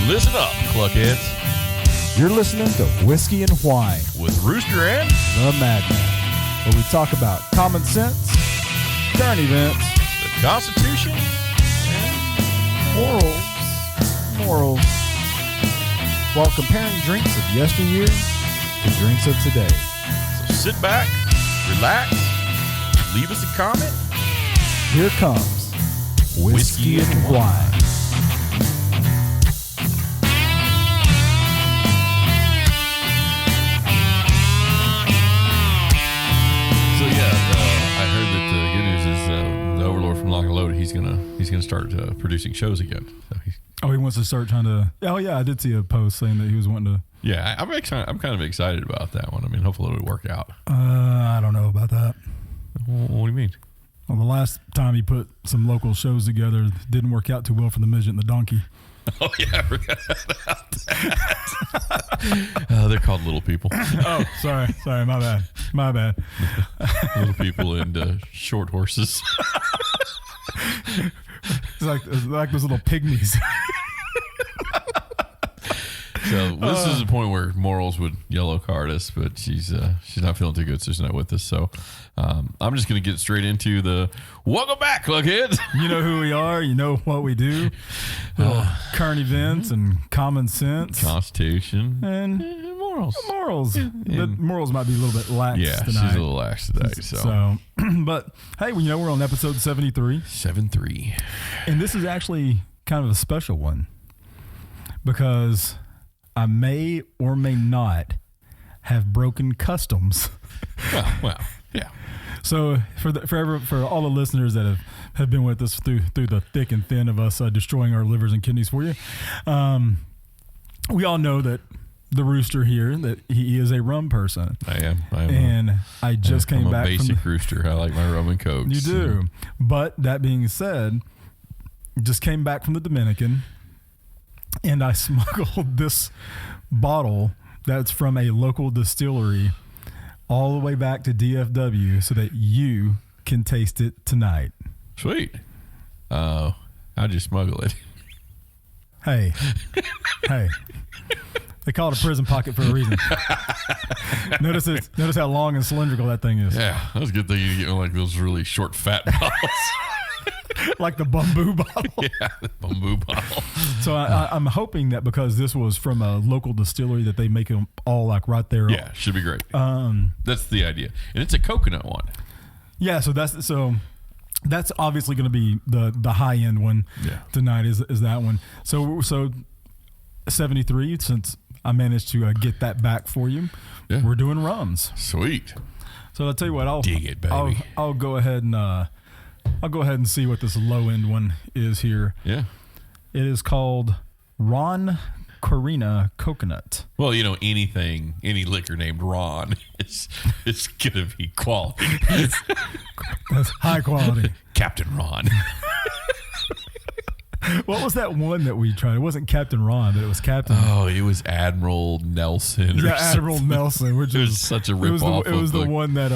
Listen up, cluckheads. You're listening to Whiskey and Whine with Rooster and the Madman, where we talk about common sense, current events, the Constitution, and morals, while comparing drinks of yesteryear to drinks of today. So sit back, relax, leave us a comment. Here comes Whiskey and Whine. He's gonna start producing shows again. So he wants to start trying to. Oh yeah, I did see a post saying that he was wanting to. Yeah, I'm kind of excited about that one. I mean, hopefully it'll work out. I don't know about that. What do you mean? Well, the last time he put some local shows together didn't work out too well for the midget and the donkey. Oh yeah, I forgot about that. They're called little people. Oh, sorry, my bad. Little people and short horses. It's like those little pygmies. So this is the point where Morals would yellow card us, but she's not feeling too good, so she's not with us. So I'm just going to get straight into the welcome back, cluckheads. You know who we are. You know what we do. Current events and common sense, Constitution, and morals. But morals might be a little bit lax tonight. She's a little lax today. So, but hey, we're on episode 73. 73, and this is actually kind of a special one because I may or may not have broken customs. Well, yeah. So for all the listeners that have been with us through the thick and thin of us destroying our livers and kidneys for you, we all know that the Rooster here, that he is a rum person. I am. And I just came back from a basic Rooster. I like my rum and cokes. You do. But that being said, just came back from the Dominican, and I smuggled this bottle that's from a local distillery all the way back to DFW so that you can taste it tonight. Sweet. How'd you smuggle it? Hey. They call it a prison pocket for a reason. Notice how long and cylindrical that thing is. Yeah, that was a good thing you get like those really short, fat bottles. Like the bamboo bottle. Yeah, the bamboo bottle. So I'm hoping that because this was from a local distillery that they make them all like right there. Yeah, should be great. That's the idea. And it's a coconut one. Yeah, so that's obviously going to be the high end one tonight is that one. So 73, since I managed to get that back for you. Yeah. We're doing rums. Sweet. So I'll tell you what, I'll dig it, baby. I'll go ahead and see what this low end one is here. Yeah. It is called Ron Corina Coconut. Well, any liquor named Ron is gonna be quality. That's high quality. Captain Ron. What was that one that we tried? It wasn't Captain Ron, but it was Captain. Oh, it was Admiral Nelson. Yeah, Admiral Nelson, which was such a ripoff. It was the one that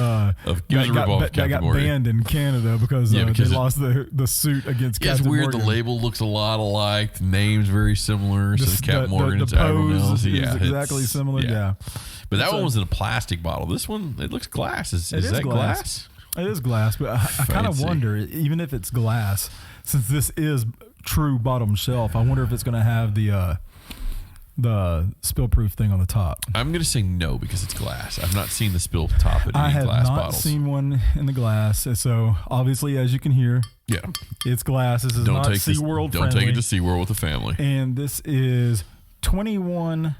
got banned in Canada because they lost the suit against Captain Morgan. It's weird. The label looks a lot alike. The name's very similar. So Captain Morgan the is Admiral Nelson. Yeah, exactly similar. Yeah. But that one was in a plastic bottle. This one, it looks glass. Is that glass? It is glass, but I kind of wonder, even if it's glass, since this is true bottom shelf, I wonder if it's going to have the spill proof thing on the top. I'm going to say no because it's glass. I've not seen the spill top in any glass bottles. I have not seen one in the glass. So obviously, as you can hear, it's glass. This is not SeaWorld friendly. Don't take it to SeaWorld with the family. And this is 21%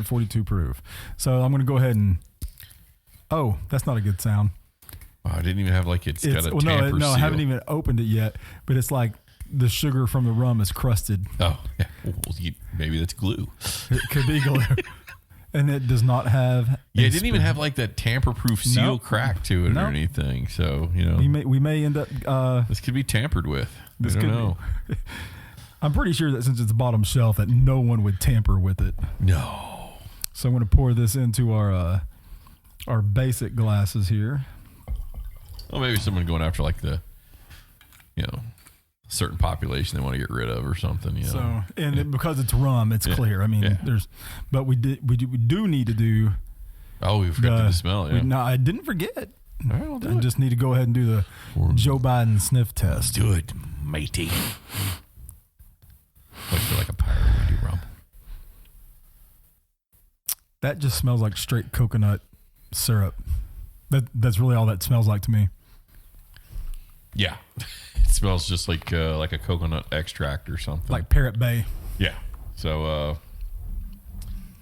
42 proof. So I'm going to go ahead and. Oh, that's not a good sound. Oh, I didn't even have it's got a tamper seal. No, I haven't even opened it yet, but it's like the sugar from the rum is crusted. Oh, yeah. Well, maybe that's glue. It could be glue. And it does not have. Yeah, it didn't even have that tamper-proof seal crack to it or anything. So, we may end up. This could be tampered with. I don't know. I'm pretty sure that since it's bottom shelf, that no one would tamper with it. No. So I'm going to pour this into our basic glasses here. Well, maybe someone going after the certain population they want to get rid of or something. You know? So, and because it's rum, it's clear. I mean, but we do need to do. Oh, we forgot to do the smell. Yeah. No, I didn't forget. All right, we'll do I it. just need to go ahead and do the Joe Biden sniff test. Do it, matey. I feel like a pirate when we do rum. That just smells like straight coconut syrup. That's really all that smells like to me. Yeah, it smells just like a coconut extract or something. Like Parrot Bay. Yeah. So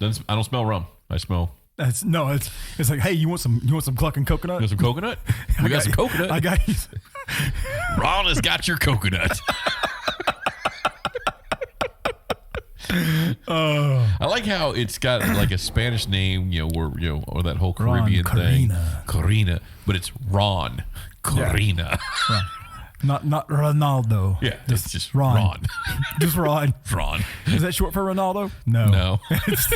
I don't smell rum. I smell. It's like, hey, you want some clucking coconut? You want some coconut? We got some coconut. I got you. Ron has got your coconut. I like how it's got like a Spanish name, or that whole Caribbean thing, Corina, but it's Ron, Corina, yeah. Not Ronaldo. Yeah, it's just Ron. Ron. Just Ron. Ron. Is that short for Ronaldo? No. It's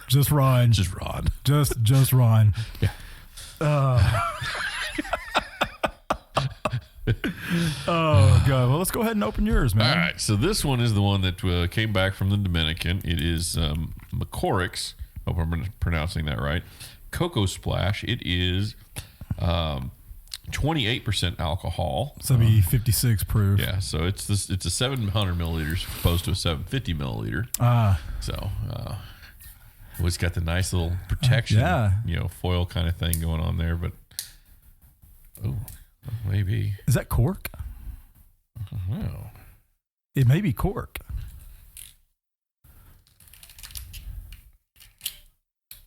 just Ron. Just Ron. Just Ron. Yeah. Oh God! Well, let's go ahead and open yours, man. All right. So this one is the one that came back from the Dominican. It is Macorix. Hope I'm pronouncing that right. Cocoa Splash. It is 28% alcohol. So it'd be 56 proof. Yeah. So it's a 700 milliliters opposed to a 750 milliliter. So it's got the nice little protection, foil kind of thing going on there. But maybe. Is that cork? I don't know. It may be cork.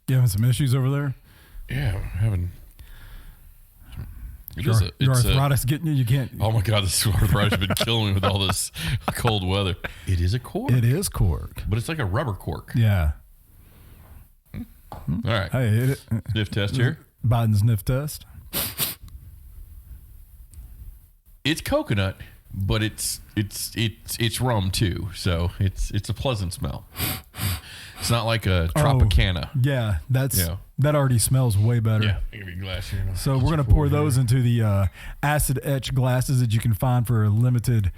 You having some issues over there? Yeah, I'm having. Your arthritis getting you? You can't. Oh my God, this arthritis has been killing me with all this cold weather. It is a cork. It is cork. But it's like a rubber cork. Yeah. All right. Hey, Sniff test here. Biden's sniff test. It's coconut, but it's rum too, so it's a pleasant smell. It's not like a Tropicana. Yeah, that already smells way better. Yeah, I'll give you a glass here. So we're gonna pour those into the acid etch glasses that you can find for a limited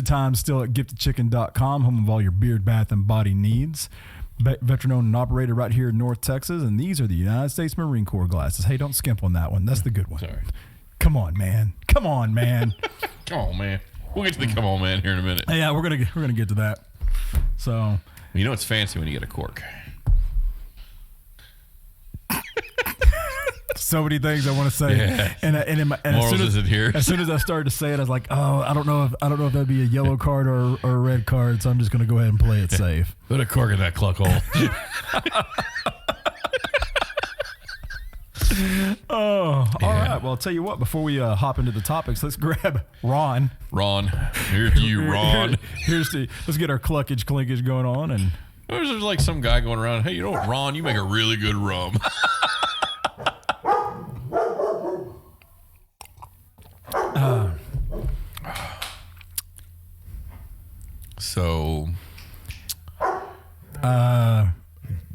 time still at giftedchicken.com, home of all your beard, bath, and body needs. Veteran owned and operated right here in North Texas, and these are the United States Marine Corps glasses. Hey, don't skimp on that one. That's the good one. Sorry. Come on, man. Come on, man. Come on, man. We'll get to the come on, man here in a minute. Yeah, we're gonna get to that. So it's fancy when you get a cork. So many things I want to say, and as soon as I started to say it, I was like, oh, I don't know if that'd be a yellow card or a red card, so I'm just gonna go ahead and play it safe. Put a cork in that cluck hole. All right. Well, I'll tell you what. Before we hop into the topics, let's grab Ron. Ron, here's to you, Ron. Let's get our cluckage clinkage going on, and there's like some guy going around. Hey, you know what, Ron? You make a really good rum. So, I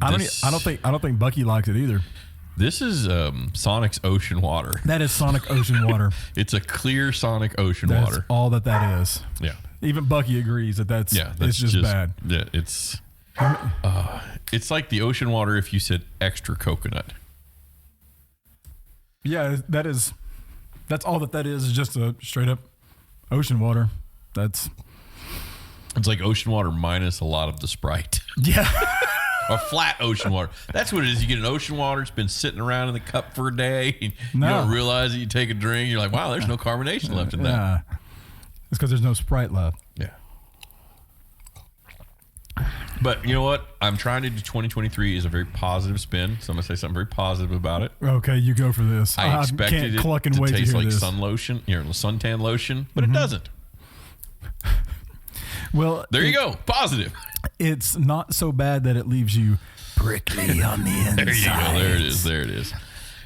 don't think Bucky likes it either. This is Sonic's ocean water. That is Sonic ocean water. It's a clear Sonic ocean That's water. all that is. Yeah. Even Bucky agrees that's it's just bad. Yeah, it's like the ocean water if you said extra coconut. Yeah, that's all that is just a straight up ocean water. It's like ocean water minus a lot of the Sprite. Yeah. Or flat ocean water. That's what it is. You get an ocean water. It's been sitting around in the cup for a day. You don't realize it. You take a drink. You're like, wow, there's no carbonation left in that. Yeah. It's because there's no Sprite left. Yeah. But you know what? I'm trying to do 2023 is a very positive spin. So I'm going to say something very positive about it. Okay, you go for this. I expected it to taste like sun lotion, suntan lotion, but it doesn't. Well, there you go. Positive. It's not so bad that it leaves you prickly on the inside. There you go. There it is.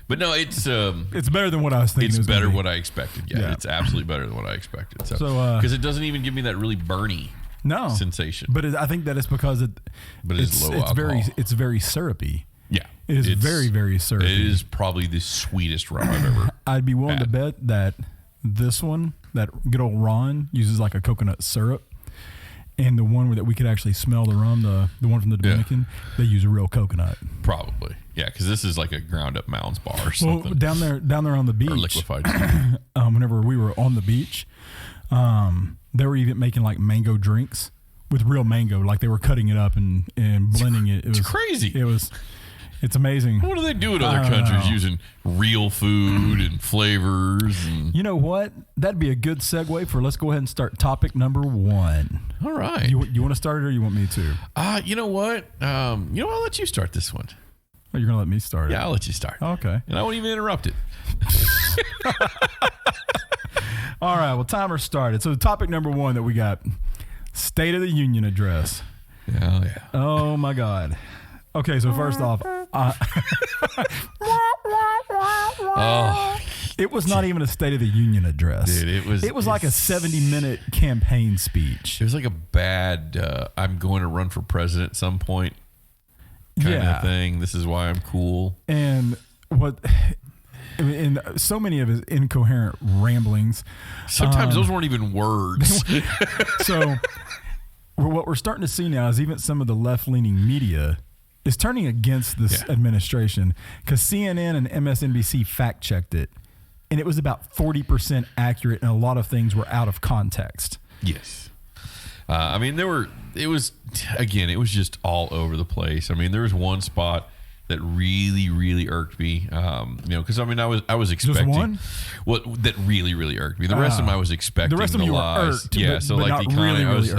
But no, it's better than what I was thinking. It's better what I expected. Yeah, it's absolutely better than what I expected. So because it doesn't even give me that really burny sensation. But I think that it's because it's low alcohol. It's very syrupy. Yeah, it is very, very syrupy. It is probably the sweetest rum I've ever. I'd be willing to bet that this one that good old Ron uses like a coconut syrup. And the one that we could actually smell the rum, the one from the Dominican, they use a real coconut. Probably. Yeah, because this is like a ground up Mounds bar or something. Well, down there on the beach. Or liquefied. Whenever we were on the beach, they were even making like mango drinks with real mango. Like they were cutting it up and blending it. It's crazy. It's amazing. What do they do in other countries using real food and flavors? And... You know what? That'd be a good segue for let's go ahead and start topic number 1. All right. You want to start it or you want me to? You know what? I'll let you start this one. Oh, you're going to let me start it? Yeah, I'll let you start. Okay. And I won't even interrupt it. All right. Well, timer started. So topic number 1 that we got, State of the Union address. Yeah. Oh, my God. Okay, so first off, it was not even a State of the Union address. Dude, it was like a 70-minute campaign speech. It was like a bad, I'm going to run for president at some point kind of thing. This is why I'm cool. And so many of his incoherent ramblings. Sometimes those weren't even words. So what we're starting to see now is even some of the left-leaning media is turning against this administration because CNN and MSNBC fact-checked it, and it was about 40% accurate, and a lot of things were out of context. Yes. It was just all over the place. I mean, there was one spot that really, really irked me, because I was expecting. Just one? What that really, really irked me. The rest of them I was expecting. The rest of them you were irked, yeah. but, So but like not the economy, really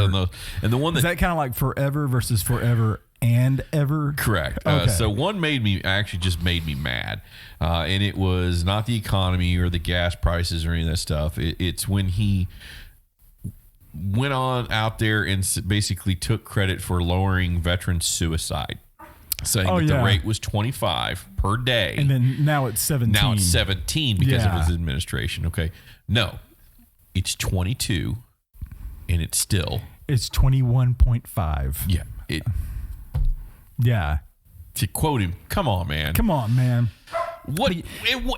and the one is that kind of like forever versus forever and ever? Correct. Okay. So one made me mad, and it was not the economy or the gas prices or any of that stuff. It's when he went on out there and basically took credit for lowering veteran suicide. Saying that the rate was 25 per day. And then now it's 17. Now it's 17 because of his administration. Okay. No, it's 22 and it's still. It's 21.5. Yeah. Yeah. To quote him, come on, man. Come on, man. And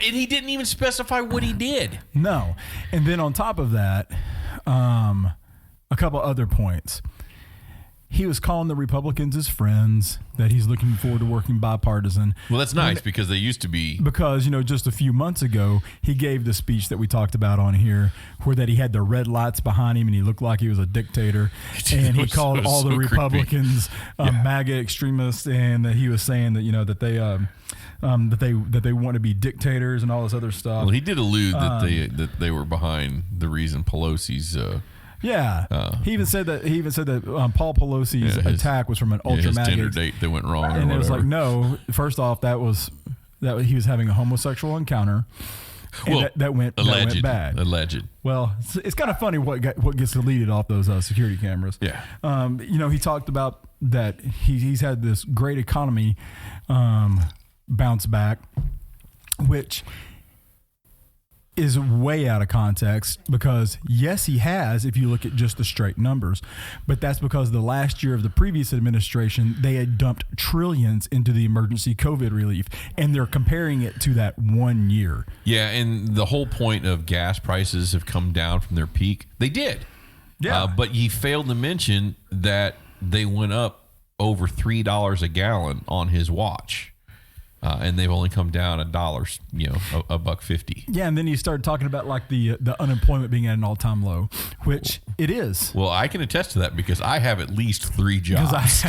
he didn't even specify what he did. No. And then on top of that, a couple other points. He was calling the Republicans his friends, that he's looking forward to working bipartisan. Well, that's nice because they used to be. Because, just a few months ago, he gave the speech that we talked about on here where that he had the red lights behind him and he looked like he was a dictator. And he called all the Republicans MAGA extremists, and that he was saying that, that they want to be dictators and all this other stuff. Well, he did allude that they were behind the reason Pelosi's he even said that Paul Pelosi's attack was from an ultra his MAGA Tinder date that went wrong, and it was like, no. First off, that he was having a homosexual encounter, and that went bad. Alleged. Well, it's kind of funny what gets deleted off those security cameras. Yeah. He talked about that he's had this great economy bounce back, which is way out of context because, yes, he has, if you look at just the straight numbers, but that's because the last year of the previous administration, they had dumped trillions into the emergency COVID relief, and they're comparing it to that 1 year. Yeah, and the whole point of gas prices have come down from their peak. They did. Yeah. But you failed to mention that they went up over $3 a gallon on his watch. And they've only come down $1, $1.50. Yeah, and then you started talking about like the unemployment being at an all-time low, which it is. Well, I can attest to that because I have at least 3 jobs. Because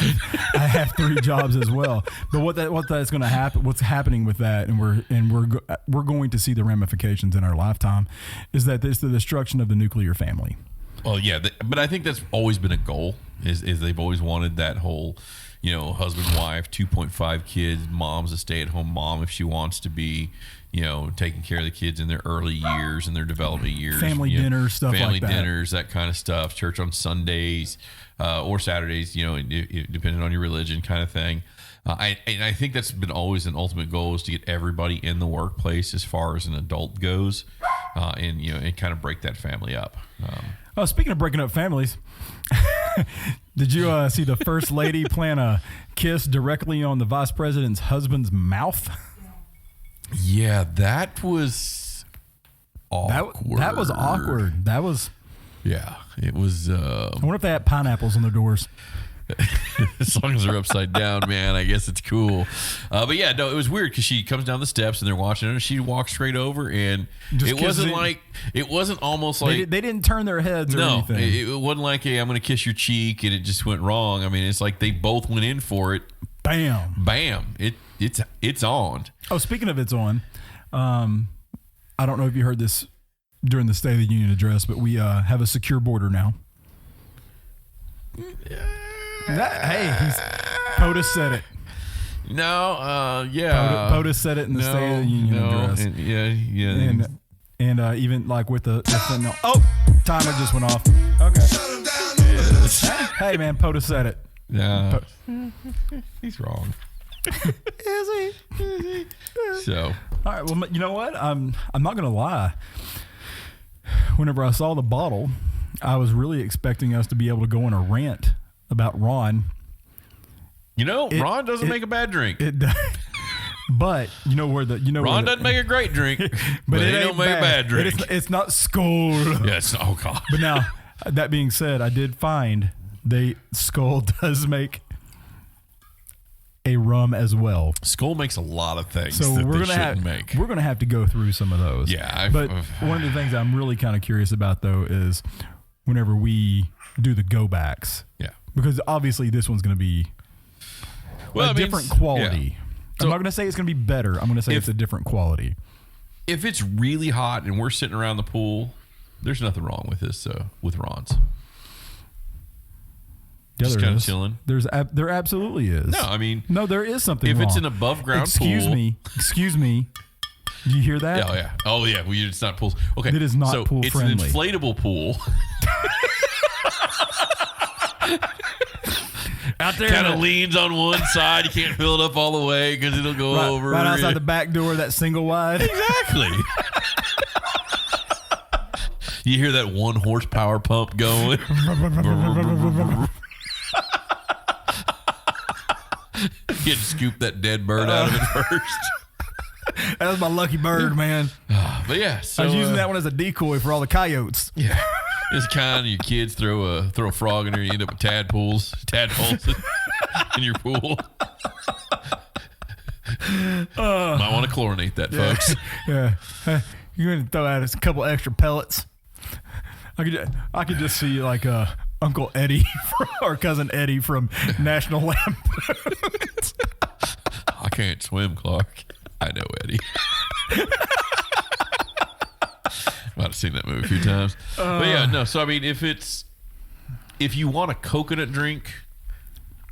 I have 3 jobs as well. But what that's going to happen, what's happening with that, and we're going to see the ramifications in our lifetime, is that it's the destruction of the nuclear family. Well, yeah, but I think that's always been a goal. Is they've always wanted that whole. Husband, wife, 2.5 kids, mom's a stay-at-home mom if she wants to be, taking care of the kids in their early years and their development years. Family dinners, stuff like that. Family dinners, that kind of stuff. Church on Sundays or Saturdays, depending on your religion kind of thing. I think that's been always an ultimate goal is to get everybody in the workplace as far as an adult goes and kind of break that family up. Speaking of breaking up families, did you see the first lady plan a kiss directly on the vice president's husband's mouth? Yeah, that was awkward. That was awkward. That was. Yeah, it was. I wonder if they had pineapples on the doors. As long as they're upside down, man, I guess it's cool. But yeah, no, it was weird because she comes down the steps and they're watching her. And she walks straight over, and it wasn't almost like they didn't turn their heads or anything. It wasn't like, hey, I'm going to kiss your cheek, and it just went wrong. I mean, it's like they both went in for it. Bam, bam. It's on. Oh, speaking of it's on, I don't know if you heard this during the State of the Union address, but we have a secure border now. POTUS said it. No, yeah. POTUS said it in the State of the Union address. And even like with the fentanyl. Oh, timer just went off. Okay. Yes. Hey, man, POTUS said it. Yeah. He's wrong. Is he? So. All right. Well, you know what? I'm not going to lie. Whenever I saw the bottle, I was really expecting us to be able to go on a rant about Ron. Ron doesn't make a bad drink. It does. But Ron doesn't make a great drink, but it don't make a bad drink. It's not Skull. Yes. Oh God. But now, that being said, I did find Skull does make a rum as well. Skull makes a lot of things so that we're they shouldn't make. We're gonna have to go through some of those. Yeah. But one of the things I'm really kind of curious about though is whenever we do the go backs. Yeah. Because obviously this one's gonna be a different quality. Yeah. I'm not going to say it's going to be better. I'm going to say it's a different quality. If it's really hot and we're sitting around the pool, there's nothing wrong with this, with Ron's. Yeah, just kind of chilling. There absolutely is. No, I mean. No, there is something wrong. If it's an above ground pool. Excuse me. Do you hear that? Oh, yeah. Oh, yeah. Well, it's not pools. Okay. It is not pool friendly. It's an inflatable pool. Out there, kind of leans on one side. You can't fill it up all the way because it'll go over. Right outside the back door, that single wide. Exactly. You hear that 1 horsepower pump going. You had to scoop that dead bird out of it first. That was my lucky bird, man. But yeah, so, I was using that one as a decoy for all the coyotes. Yeah. It's kind of your kids throw a frog in there, you end up with tadpoles in your pool. Might want to chlorinate that, folks. Yeah, you're going to throw out a couple extra pellets. I could just see like Uncle Eddie or Cousin Eddie from National Lampoon. I can't swim, Clark. I know Eddie. I've seen that movie a few times. But yeah, no. So I mean, if you want a coconut drink,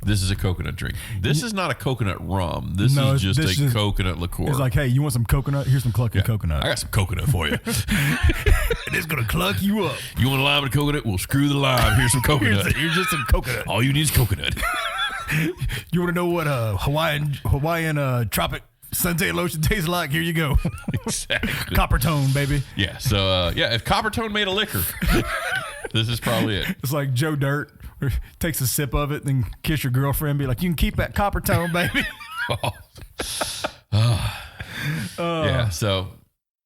this is a coconut drink. This is not a coconut rum. This is just a coconut liqueur. It's like, hey, you want some coconut? Here's some clucking coconut. I got some coconut for you. It is gonna cluck you up. You want a lime and coconut? Well, screw the lime. Here's some coconut. Here's just some coconut. All you need is coconut. You want to know what Hawaiian tropic sunset lotion tastes like? Here you go. Exactly. Copper tone, baby. Yeah. So if Copper Tone made a liquor, this is probably it. It's like Joe Dirt takes a sip of it, then kiss your girlfriend, be like, "You can keep that Copper Tone, baby." Yeah. So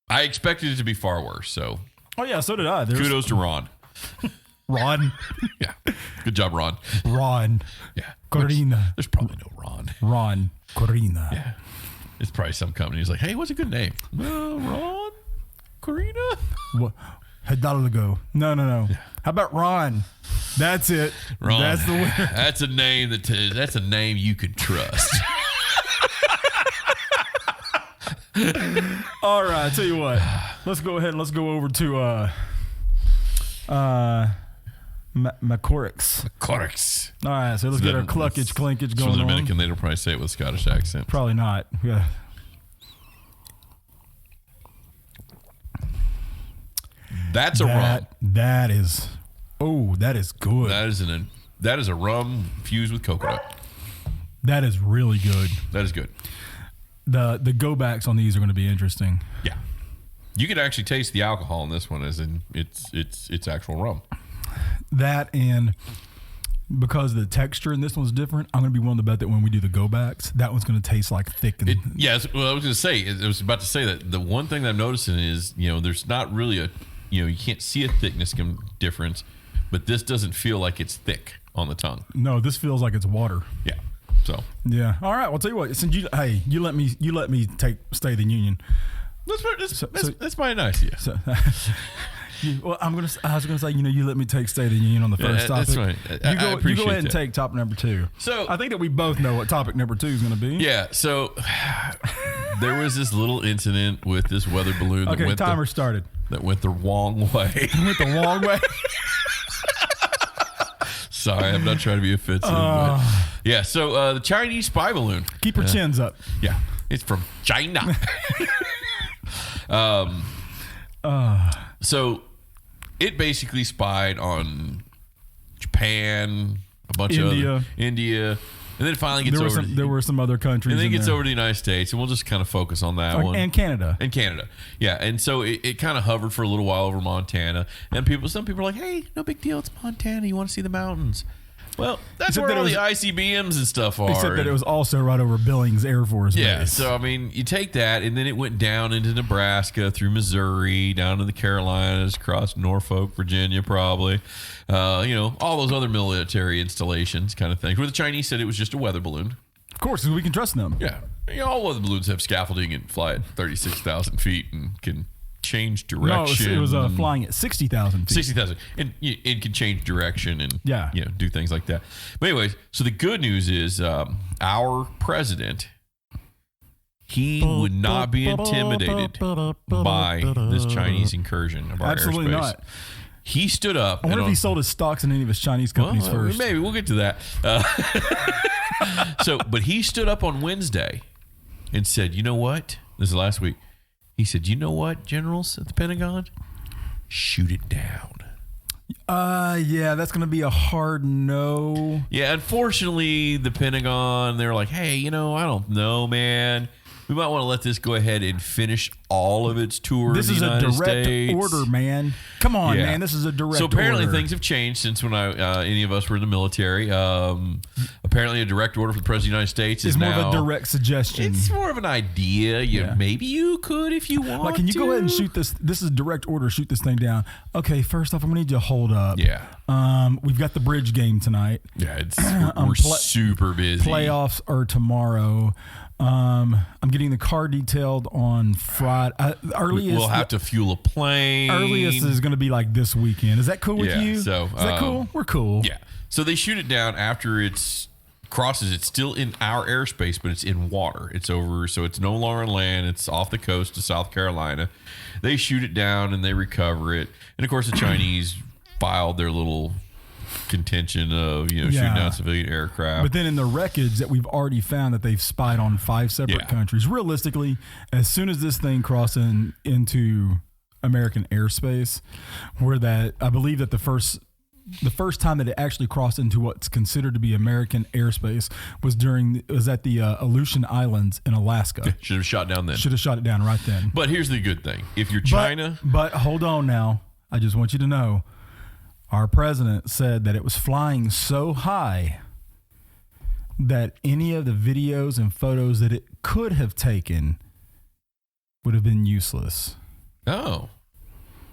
I expected it to be far worse. So. Oh yeah, so did I. Kudos to Ron. Ron. Yeah. Good job, Ron. Ron. Yeah. Corina. There's probably no Ron. Ron. Corina. Yeah. It's probably some company who's like, hey, what's a good name? Ron? Corina? What? Hidalgo. No. Yeah. How about Ron? That's it. Ron. That's the winner. That's a name that's a name you can trust. All right, I'll tell you what. Let's go ahead and let's go over to Macorix. Macorix. All right, so let's get our cluckage, clinkage going on. on. Dominican, they'll probably say it with a Scottish accent. Probably not. Yeah. That's a rum. That is good. That is a rum fused with coconut. That is really good. That is good. The go backs on these are going to be interesting. Yeah. You could actually taste the alcohol in this one, as in it's actual rum. That and because the texture in this one's different, I'm going to be willing to bet that when we do the go backs, that one's going to taste like thick. And Well, I was going to say, I was about to say that the one thing that I'm noticing is, there's not really you can't see a thickness difference, but this doesn't feel like it's thick on the tongue. No, this feels like it's water. Yeah. So. Yeah. All right. Well, I'll tell you what. Since you let me take State of the Union. That's my nice. Yeah. So, I was gonna say, you let me take State of the Union on the first topic. That's right. You go ahead and take topic number 2. So I think that we both know what topic number 2 is going to be. Yeah. So there was this little incident with this weather balloon. Okay, timer started. That went the wrong way. Went the wrong way. Sorry, I'm not trying to be offensive. But yeah. So the Chinese spy balloon. Keep your chins up. Yeah, it's from China. So it basically spied on Japan, a bunch of India, and then finally gets over. There were some other countries, and then it gets over to the United States, and we'll just kind of focus on that one. And Canada. Yeah. And so it kind of hovered for a little while over Montana, and some people are like, "Hey, no big deal. It's Montana. You want to see the mountains." Well, that's where all the ICBMs and stuff are. Except that it was also right over Billings Air Force Base. Yeah, so, I mean, you take that, and then it went down into Nebraska, through Missouri, down to the Carolinas, across Norfolk, Virginia, probably. All those other military installations kind of things, where the Chinese said it was just a weather balloon. Of course, because we can trust them. Yeah. All weather balloons have scaffolding and fly at 36,000 feet and can change direction. No, it was flying at 60,000 feet. 60,000. And it can change direction and do things like that. But anyways, so the good news is our president, he would not be intimidated by this Chinese incursion of our Absolutely airspace. Not. He stood up. I wonder if he sold his stocks in any of his Chinese companies first. Maybe. We'll get to that. But he stood up on Wednesday and said, you know what? This is last week. He said, you know what, generals at the Pentagon? Shoot it down. Yeah, that's going to be a hard no. Yeah, unfortunately, the Pentagon, they're like, hey, I don't know, man. We might want to let this go ahead and finish all of its tour. This is a direct order, man. Come on, man. This is a direct order. So apparently things have changed since when any of us were in the military. Apparently a direct order for the President of the United States is more now of a direct suggestion. It's more of an idea. Maybe you could if you want to. Can you go ahead and shoot this? This is a direct order. Shoot this thing down. Okay, first off, I'm going to need you to hold up. Yeah. We've got the bridge game tonight. Yeah, we're super busy. Playoffs are tomorrow. I'm getting the car detailed on Friday. We'll have to fuel a plane. Earliest is going to be like this weekend. Is that cool with you? So, is that cool? We're cool. Yeah. So they shoot it down after it crosses. It's still in our airspace, but it's in water. It's over, so it's no longer on land. It's off the coast of South Carolina. They shoot it down and they recover it. And of course, the Chinese filed their little contention of shooting down civilian aircraft. But then in the wreckage that we've already found that they've spied on 5 separate countries. Realistically, as soon as this thing crosses into American airspace, where that I believe that the first time that it actually crossed into what's considered to be American airspace was at the Aleutian Islands in Alaska. Should have shot down then. Should have shot it down right then. But here's the good thing: if you're China, but hold on now, I just want you to know. Our president said that it was flying so high that any of the videos and photos that it could have taken would have been useless. Oh.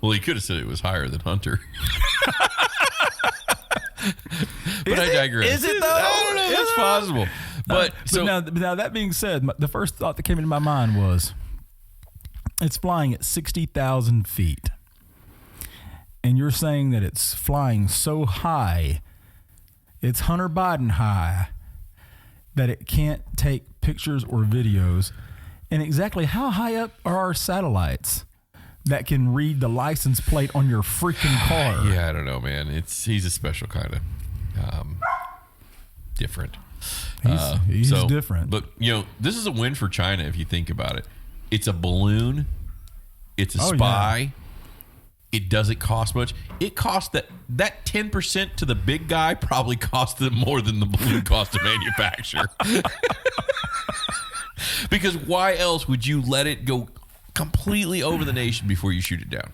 Well, he could have said it was higher than Hunter. But I digress. Is it though? I don't know. That's possible. But now that being said, the first thought that came into my mind was it's flying at 60,000 feet. And you're saying that it's flying so high, it's Hunter Biden high, that it can't take pictures or videos. And exactly how high up are our satellites that can read the license plate on your freaking car? Yeah, I don't know, man. He's a special kind of different. He's different. But, this is a win for China if you think about it. It's a balloon. It's a spy. Yeah. It doesn't cost much. It cost that 10% to the big guy probably cost them more than the balloon cost to manufacture. Because why else would you let it go completely over the nation before you shoot it down?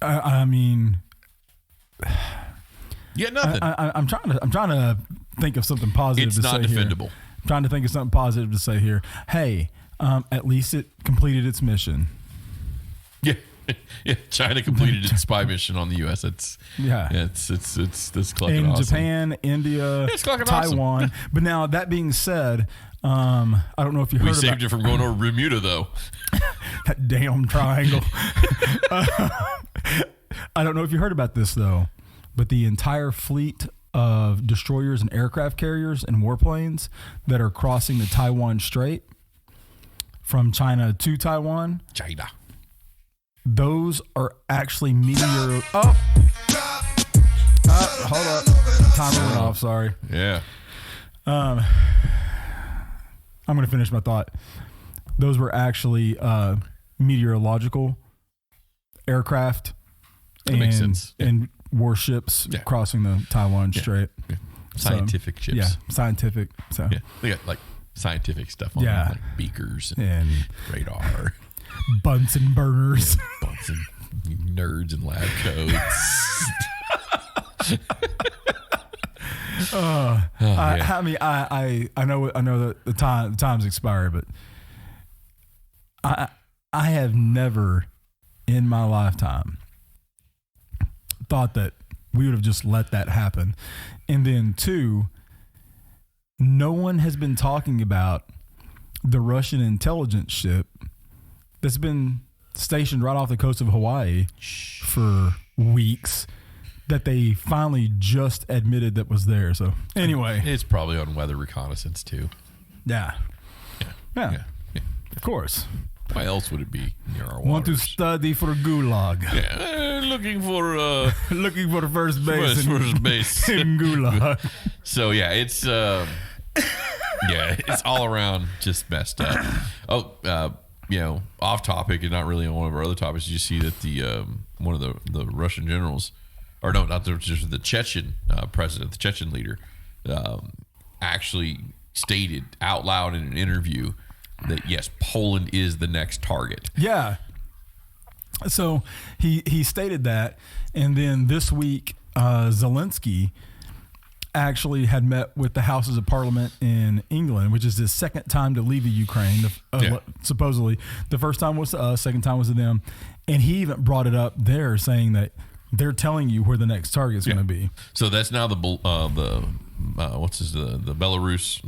I mean, Yeah, nothing. I'm trying to think of something positive It's to not say here. defendable. I'm trying to think of something positive to say here. Hey, at least it completed its mission. Yeah. Yeah, China completed its spy mission on the U.S. It's clucking in awesome. Japan, India, It's clucking Taiwan. awesome. But now that being said, I don't know if you heard We about saved it from going over Bermuda, though. that damn triangle. I don't know if you heard about this though, but the entire fleet of destroyers and aircraft carriers and warplanes that are crossing the Taiwan Strait from China to Taiwan. China. Those are actually meteor. Hold up. Timer went off. Sorry. Yeah. I'm going to finish my thought. Those were actually meteorological aircraft That makes sense. Yeah. and warships crossing the Taiwan Strait. Yeah. Scientific ships. Yeah, scientific. So Yeah. They got like scientific stuff on Yeah. them, like beakers and and radar. Bunsen burners. Bunsen nerds in lab coats. I mean, I know that the time's expired, but I have never in my lifetime thought that we would have just let that happen. And then two, no one has been talking about the Russian intelligence ship that's been stationed right off the coast of Hawaii for weeks that they finally just admitted that was there. So anyway, It's probably on weather reconnaissance too. yeah, Yeah. of course. Why else would it be near our Want to waters? study for Gulag. Yeah, looking for Looking for the first base first base. in Gulag. So yeah, it's it's all around just messed up. Off topic and not really on one of our other topics. You see that the one of the Russian generals, or no, not just the Chechen president, the Chechen leader, actually stated out loud in an interview that yes, Poland is the next target. Yeah. So he stated that, and then this week Zelensky actually had met with the Houses of Parliament in England, which is his second time to leave the Ukraine. Supposedly, the first time was to us, second time was to them, and he even brought it up there, saying that they're telling you where the next target is going to be. So that's now the Belarus,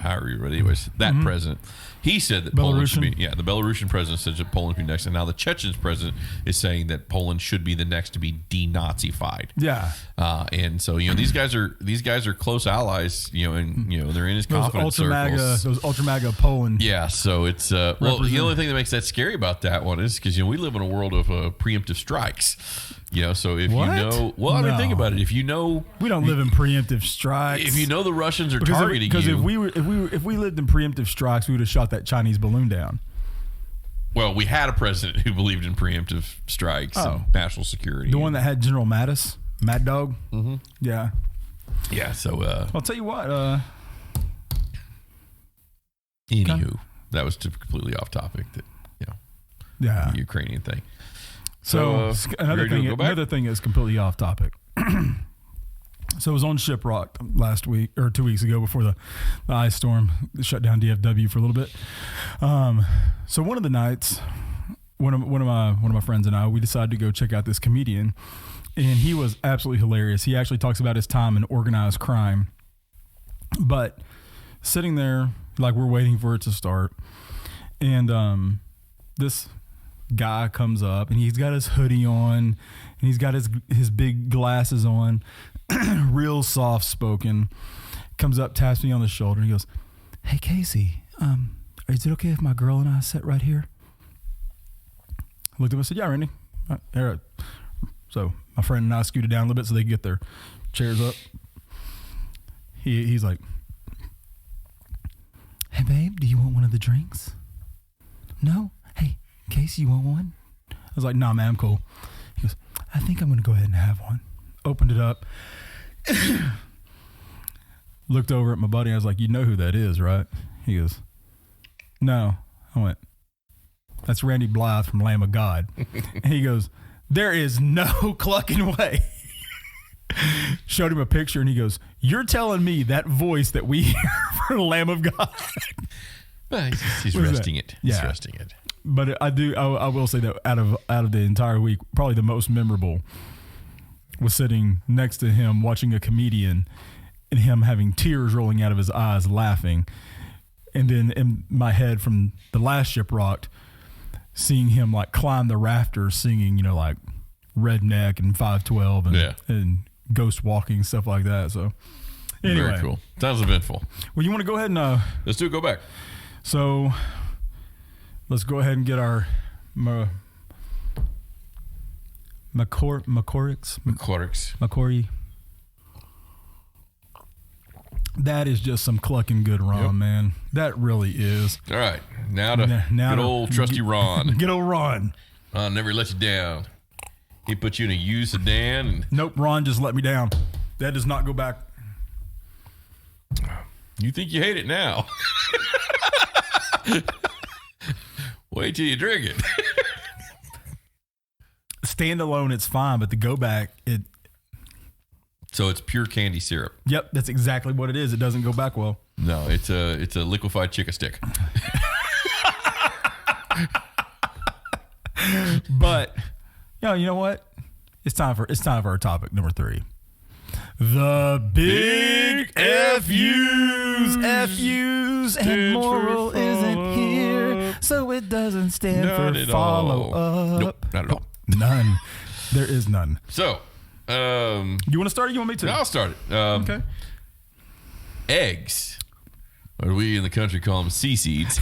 however you read, anyways, that president. He said that Poland should be, the Belarusian president said that Poland should be next, and now the Chechen president is saying that Poland should be the next to be denazified. Yeah, and so these guys are close allies, and they're in his confidence circles. Those ultra MAGA Poland. Yeah, so it's the only thing that makes that scary about that one is because we live in a world of preemptive strikes. So if think about it. If we don't live in preemptive strikes. If the Russians are targeting because you, if we lived in preemptive strikes, we would have shot that Chinese balloon down. Well, we had a president who believed in preemptive strikes and national security. The one that had General Mattis, Mad Dog. Mm-hmm. Yeah. Yeah. So I'll tell you what. Anywho, that was completely off topic. The Ukrainian thing. So another thing is completely off topic. So it was on Shiprock last week or 2 weeks ago before the ice storm shut down DFW for a little bit. So one of the nights, one of my friends and I, we decided to go check out this comedian, and he was absolutely hilarious. He actually talks about his time in organized crime, but sitting there like we're waiting for it to start, and this guy comes up and he's got his hoodie on and he's got his big glasses on, real soft spoken, comes up, taps me on the shoulder, and he goes, "Hey Casey, is it okay if my girl and I sit right here?" I looked at him and said, "Yeah, Randy." All right. So my friend and I scooted down a little bit so they could get their chairs up. He's like, "Hey babe, do you want one of the drinks?" "No." "Hey Casey, you want one?" I was like, "Nah, man, I'm cool." He goes, "I think I'm going to go ahead and have one." Opened it up. Looked over at my buddy. I was like, "You know who that is, right?" He goes, "No." I went, "That's Randy Blythe from Lamb of God." And he goes, "There is no clucking way Showed him a picture, and he goes, "You're telling me that voice that we hear for the Lamb of God?" Well, he's resting it. He's Yeah. resting it. But I will say that out of the entire week, probably the most memorable was sitting next to him watching a comedian and him having tears rolling out of his eyes laughing. And then in my head from the last Shiprocked, seeing him like climb the rafters singing, like Redneck and 512 and Ghost Walking, stuff like that. So anyway. Very cool. Sounds eventful. Well, you want to go ahead and let's do it. Go back. So let's go ahead and get our Macorix. That is just some clucking good rum, man. That really is. All right. Now to good old trusty Ron. Good old Ron. Ron never let you down. He put you in a used sedan. And nope, Ron just let me down. That does not go back. You think you hate it now. Wait till you drink it. Standalone, it's fine, but the go back, So it's pure candy syrup. Yep, that's exactly what it is. It doesn't go back well. No, it's a liquefied chicken stick. But you know what? It's time for our topic number 3. The big FUs and moral isn't here, so it doesn't stand for follow up. Nope, not at all. None. There is none. So, you want to start it? You want me to? I'll start it. Okay. Eggs, or we in the country call them seeds. seeds.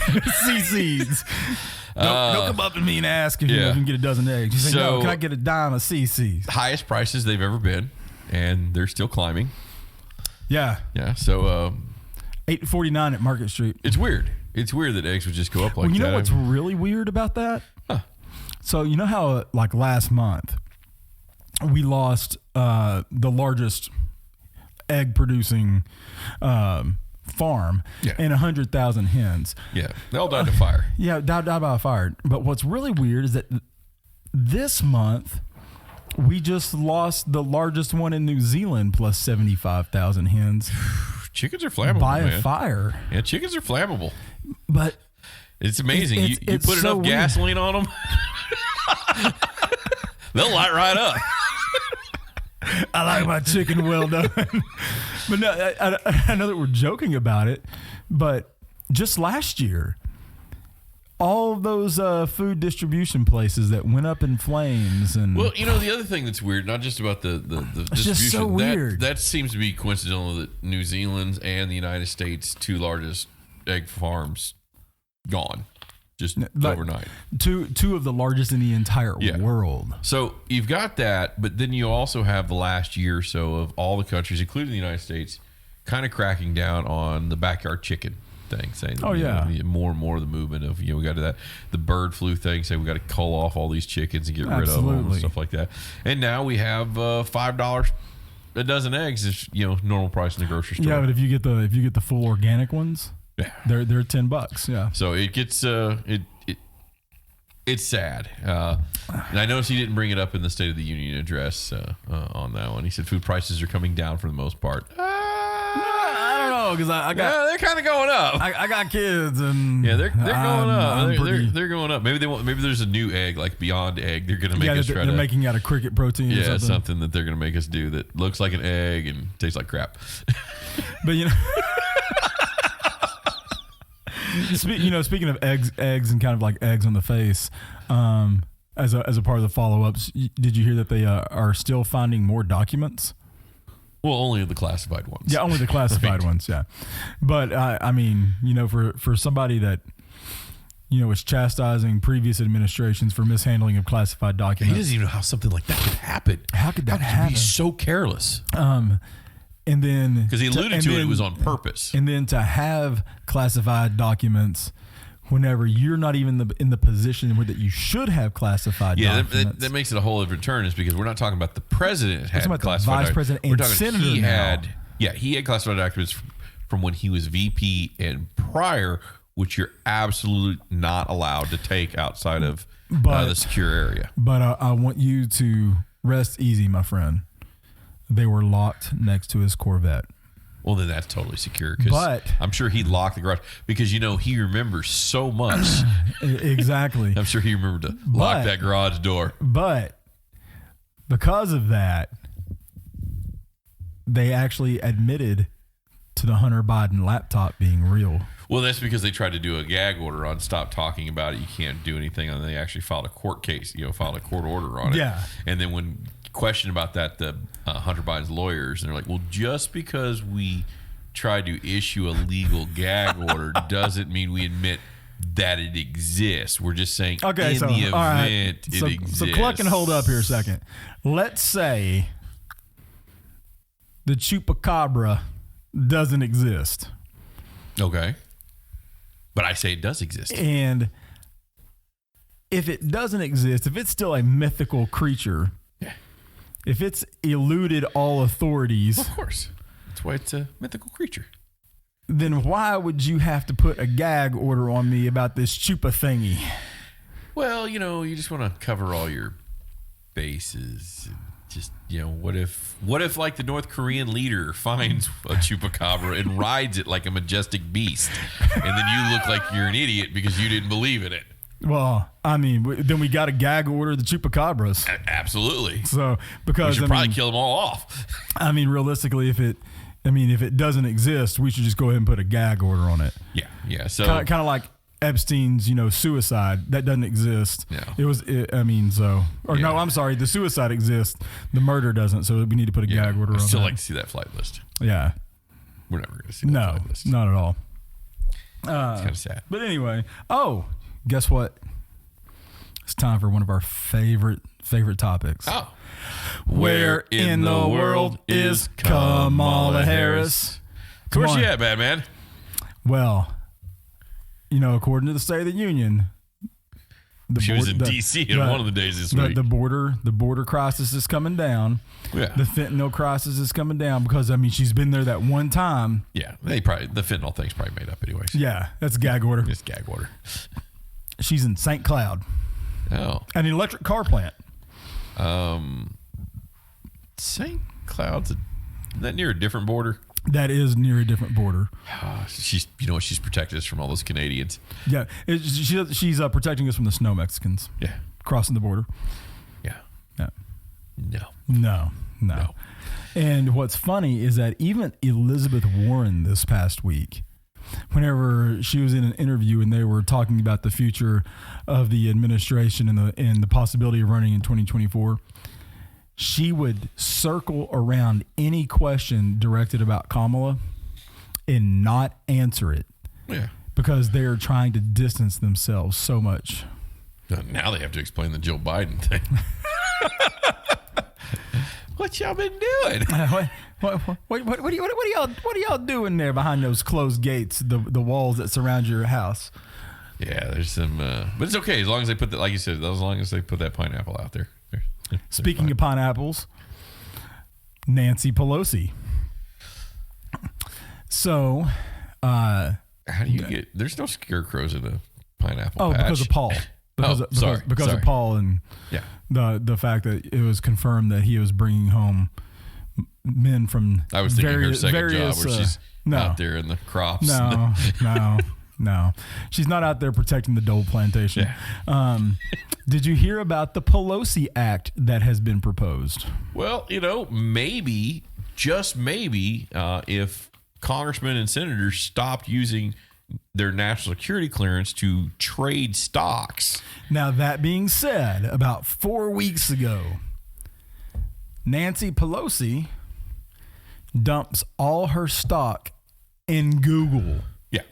Don't come up to me and ask if you can get a dozen eggs. You say, no, can I get a dime of seeds? Highest prices they've ever been, and they're still climbing. Yeah. Yeah. So $8.49 at Market Street. It's weird. It's weird that eggs would just go up like that. You know what's really weird about that? Huh. So you know how like last month we lost the largest egg producing farm and 100,000 hens. Yeah, they all died of fire. Yeah, died by a fire. But what's really weird is that this month we just lost the largest one in New Zealand, plus 75,000 hens. Chickens are flammable by man. A fire. Yeah, chickens are flammable. But it's amazing. You put so enough gasoline on them, they'll light right up. I like my chicken well done. But no, I know that we're joking about it, but just last year, all of those food distribution places that went up in flames. And well, the other thing that's weird, not just about the distribution, it's just so weird. That seems to be coincidental that New Zealand's and the United States' 2 largest egg farms gone just overnight. Two of the largest in the entire world. So you've got that, but then you also have the last year or so of all the countries, including the United States, kind of cracking down on the backyard chicken thing, saying more and more of the movement of we got to that the bird flu thing, saying we got to cull off all these chickens and get rid of them and stuff like that. And now we have $5 a dozen eggs is normal price in the grocery store. Yeah, but if you get the full organic ones, they're $10. Yeah. So it gets it's sad. And I noticed he didn't bring it up in the State of the Union address on that one. He said food prices are coming down for the most part. I don't know because I got they're kind of going up. I got kids and they're going up. They're going up. Maybe there's a new egg like Beyond Egg. They're going to make us try they're making out of cricket protein. Yeah, or something that they're going to make us do that looks like an egg and tastes like crap. But speaking of eggs and kind of like eggs on the face, as a part of the follow-ups, did you hear that they are still finding more documents? Well, only the classified ones. Yeah, only the classified ones. Yeah, but I mean, for somebody that is chastising previous administrations for mishandling of classified documents, he doesn't even know how something like that could happen. How could that happen? Be so careless. And then because he alluded to it was on purpose. And then to have classified documents whenever you're not even in the position where that you should have classified documents. That makes it a whole different turn, is because we're not talking about the president had about classified the vice president and senator he now. he had classified documents from when he was VP and prior, which you're absolutely not allowed to take outside of the secure area. But I want you to rest easy, my friend. they were locked next to his Corvette. Well, then that's totally secure. But I'm sure he locked the garage because, he remembers so much. Exactly. I'm sure he remembered to lock that garage door. But because of that, they actually admitted to the Hunter Biden laptop being real. Well, that's because they tried to do a gag order on stop talking about it. You can't do anything. And they actually filed a court case, filed a court order on it. Yeah. And then when questioned about that, the Hunter Biden's lawyers, and they're like, well, just because we tried to issue a legal gag order doesn't mean we admit that it exists. We're just saying the event it exists. So Cluck can hold up here a second. Let's say the chupacabra doesn't exist. Okay. But I say it does exist. And if it doesn't exist, if it's still a mythical creature, if it's eluded all authorities, well, of course. That's why it's a mythical creature. Then why would you have to put a gag order on me about this chupa thingy? Well, you just want to cover all your bases. Just, what if like the North Korean leader finds a chupacabra and rides it like a majestic beast, and then you look like you're an idiot because you didn't believe in it? Well, then we got to gag order the chupacabras. Absolutely. So because we should probably kill them all off. Realistically, if it doesn't exist, we should just go ahead and put a gag order on it. Yeah. So kind of like Epstein's, suicide that doesn't exist. Yeah. No, I'm sorry, the suicide exists, the murder doesn't. So we need to put a gag order on. I still that. like to see that flight list. Yeah. We're never going to see that flight list. Not at all. It's kind of sad. But anyway, guess what? It's time for one of our favorite topics. Oh. Where in the world is Kamala Harris? Where's she at, Madman? Well, according to the State of the Union, she was in D.C. in one of the days this week. The border crisis is coming down. Yeah. The fentanyl crisis is coming down because she's been there that one time. Yeah, the fentanyl thing's probably made up anyways. Yeah, that's a gag order. It's gag order. She's in St. Cloud. Oh, an electric car plant. St. Cloud's that near a different border? That is near a different border. She's protected us from all those Canadians. Yeah, she's protecting us from the snow Mexicans. Yeah, crossing the border. Yeah. No. And what's funny is that even Elizabeth Warren this past week, whenever she was in an interview and they were talking about the future of the administration and the possibility of running in 2024. She would circle around any question directed about Kamala and not answer it. Yeah. Because they're trying to distance themselves so much. Now they have to explain the Joe Biden thing. What y'all been doing? What are y'all doing there behind those closed gates, the walls that surround your house? Yeah, there's some, but it's okay as long as they put that, like you said, as long as they put that pineapple out there. Speaking of pineapples, Nancy Pelosi. So, how do you get? There's no scarecrows in a pineapple patch. Because of Paul. Because of Paul and the fact that it was confirmed that he was bringing home men from. I was thinking her second job where she's out there in the crops. No, she's not out there protecting the Dole plantation. Yeah. Did you hear about the Pelosi Act that has been proposed? Well, maybe, just maybe, if congressmen and senators stopped using their national security clearance to trade stocks. Now, that being said, about 4 weeks ago, Nancy Pelosi dumps all her stock in Google. Yeah.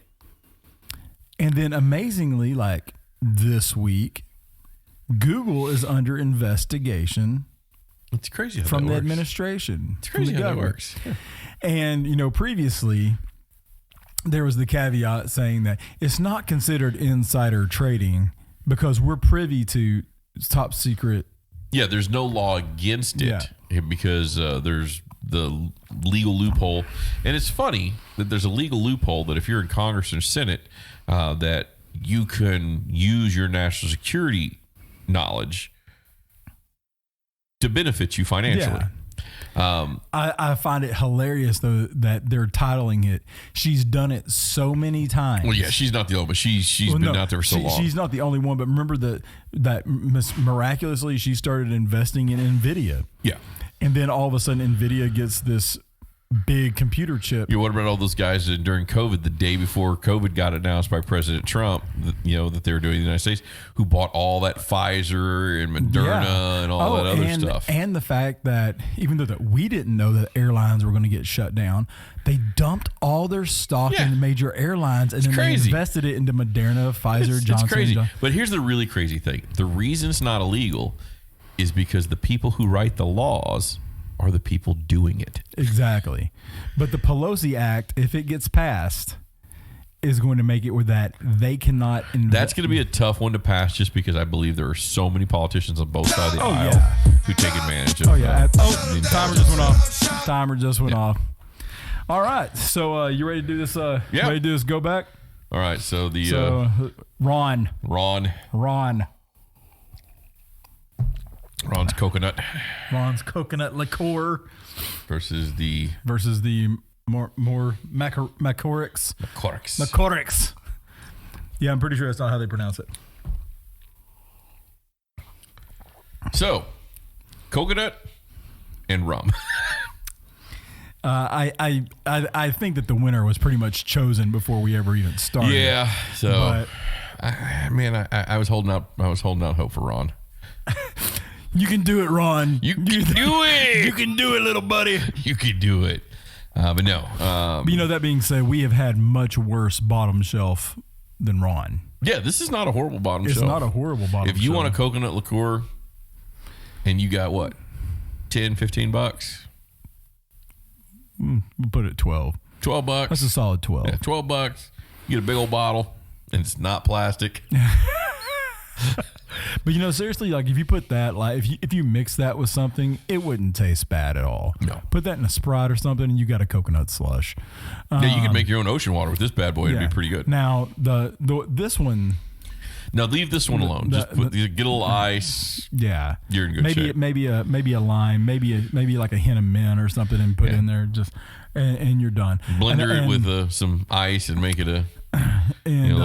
And then amazingly, like this week, Google is under investigation. It's crazy from the administration. It's crazy how that works. Yeah. And, previously there was the caveat saying that it's not considered insider trading because we're privy to top secret. Yeah, there's no law against it because there's the legal loophole. And it's funny that there's a legal loophole that if you're in Congress or Senate, that you can use your national security knowledge to benefit you financially. I find it hilarious though that they're titling it. She's done it so many times. Well, yeah, she's not the only, but she's been out there for so long. She's not the only one, but remember that miraculously she started investing in NVIDIA. Yeah. And then all of a sudden NVIDIA gets this big computer chip. Yeah, what about all those guys that during COVID, the day before COVID got announced by President Trump, that they were doing in the United States, who bought all that Pfizer and Moderna and all that other stuff. And the fact that even though that we didn't know that airlines were going to get shut down, they dumped all their stock in major airlines and then they invested it into Moderna, Pfizer, Johnson. It's crazy. But here's the really crazy thing. The reason it's not illegal is because the people who write the laws are the people doing it. Exactly. But the Pelosi Act, if it gets passed, is going to make it where that they cannot That's going to be a tough one to pass just because I believe there are so many politicians on both sides of the aisle who take advantage of timer just went off. Timer just went off. All right. So you ready to do this? Ready to do this go back? All right. So Ron. Ron's coconut. Ron's coconut liqueur versus the more Macorix. Macorix. Yeah, I'm pretty sure that's not how they pronounce it. So, coconut and rum. I think that the winner was pretty much chosen before we ever even started. Yeah. So, I was holding out hope for Ron. You can do it, Ron. You can do it. You can do it, little buddy. You can do it. But no. But that being said, we have had much worse bottom shelf than Ron. Yeah, this is not a horrible bottom shelf. It's not a horrible bottom shelf. If you want a coconut liqueur and you got what? $10, $15? We'll put it at 12. $12. That's a solid 12. Yeah, $12. You get a big old bottle and it's not plastic. But seriously, like if you put that, like if you mix that with something, it wouldn't taste bad at all. No. Put that in a Sprite or something, and you got a coconut slush. Yeah, you can make your own ocean water with this bad boy. It'd be pretty good. Now this one. No, leave this one alone. Just get a little ice. Yeah, you're in good shape. Maybe a lime, maybe like a hint of mint or something, and put in there just, and you're done. Blender it with some ice and make it a your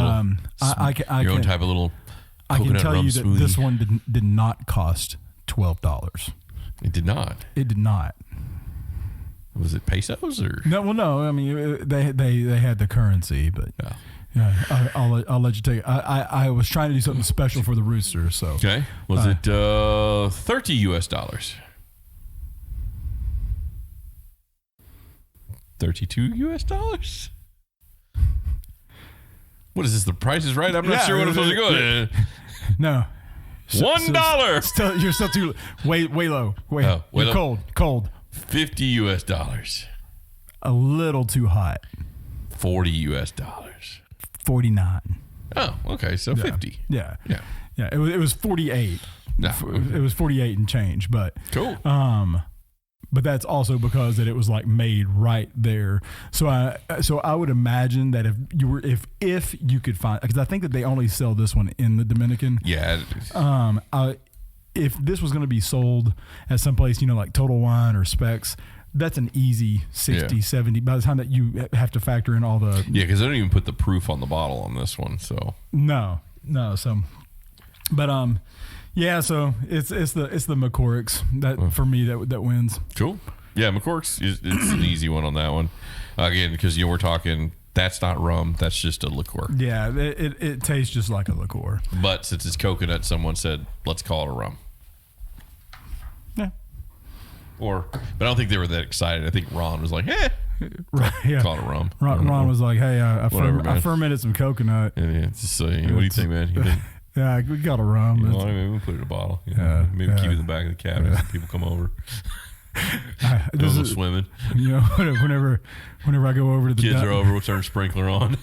own type of little. I can tell you that smoothie. This one did not cost $12. It did not. It did not. Was it pesos or no? Well, no. I mean, they had the currency, but I'll let you take it. I was trying to do something special for the Rooster. So okay, was it $30 US? $32 US? What is this? The Price is Right? I'm not sure what I'm supposed to go. No. $1. You're still too way low. You're low. Cold. $50 US. A little too hot. $40 US. 49. Oh, okay. So 50. Yeah. It was 48. No. It was 48 and change, but cool. But that's also because that it was like made right there. So I would imagine that if you could find, because I think that they only sell this one in the Dominican. Yeah. If this was going to be sold at some place, like Total Wine or Specs, that's an easy 60, 70. By the time that you have to factor in all the because they don't even put the proof on the bottle on this one. So no. So, but yeah, so it's the Macorix that for me that wins. Cool. Yeah, Macorix it's an easy one on that one. Again, because we're talking that's not rum, that's just a liqueur. Yeah, it tastes just like a liqueur. But since it's coconut, someone said let's call it a rum. Yeah. But I don't think they were that excited. I think Ron was like, right, yeah. Call it a rum. Ron was like, hey, I fermented some coconut. Yeah, just what do you think, man? You think? Yeah, we got a rum. Maybe we'll put it in a bottle. Maybe keep it in the back of the cabinet so people come over. Go swimming. Whenever I go over to the kids are over, we'll turn a sprinkler on.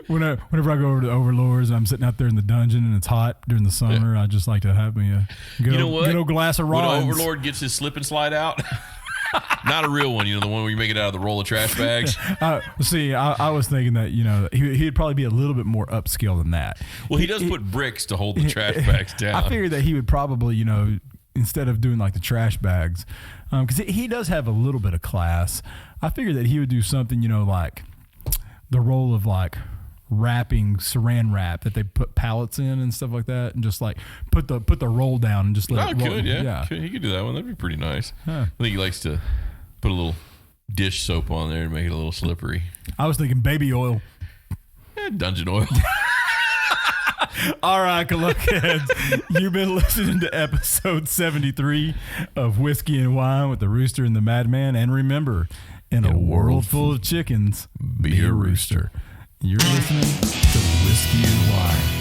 Whenever I go over to Overlords, I'm sitting out there in the dungeon and it's hot during the summer. I just like to have me a good old glass of Ron's. When Overlord gets his slip and slide out. Not a real one, the one where you make it out of the roll of trash bags. See, I was thinking that, he'd probably be a little bit more upscale than that. Well, he does put bricks to hold the trash bags down. I figured that he would probably, instead of doing like the trash bags, because he does have a little bit of class. I figured that he would do something, like the role of like wrapping saran wrap that they put pallets in and stuff like that, and just like put the roll down and just let it roll. Good, yeah. He could do that one. That'd be pretty nice. Huh. I think he likes to put a little dish soap on there to make it a little slippery. I was thinking baby oil. Dungeon oil. All right, Colloquians, you've been listening to episode 73 of Whiskey and Wine with the Rooster and the Madman. And remember, in a world full of chickens, be a rooster. You're listening to Whiskey and Wine.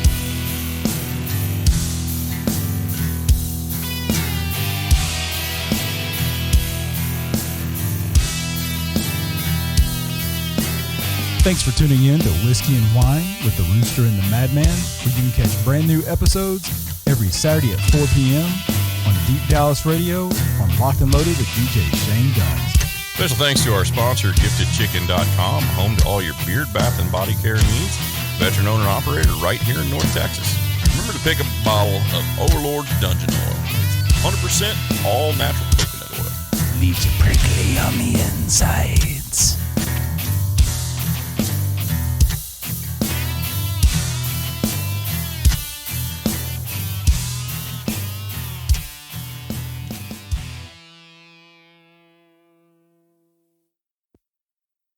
Thanks for tuning in to Whiskey and Wine with the Rooster and the Madman, where you can catch brand new episodes every Saturday at 4 p.m. on Deep Dallas Radio on Locked and Loaded with DJ Shane Guns. Special thanks to our sponsor, GiftedChicken.com, home to all your beard, bath, and body care needs. Veteran owner operator right here in North Texas. Remember to pick up a bottle of Overlord's Dungeon Oil. It's 100% all natural coconut oil. Leaves you prickly on the inside.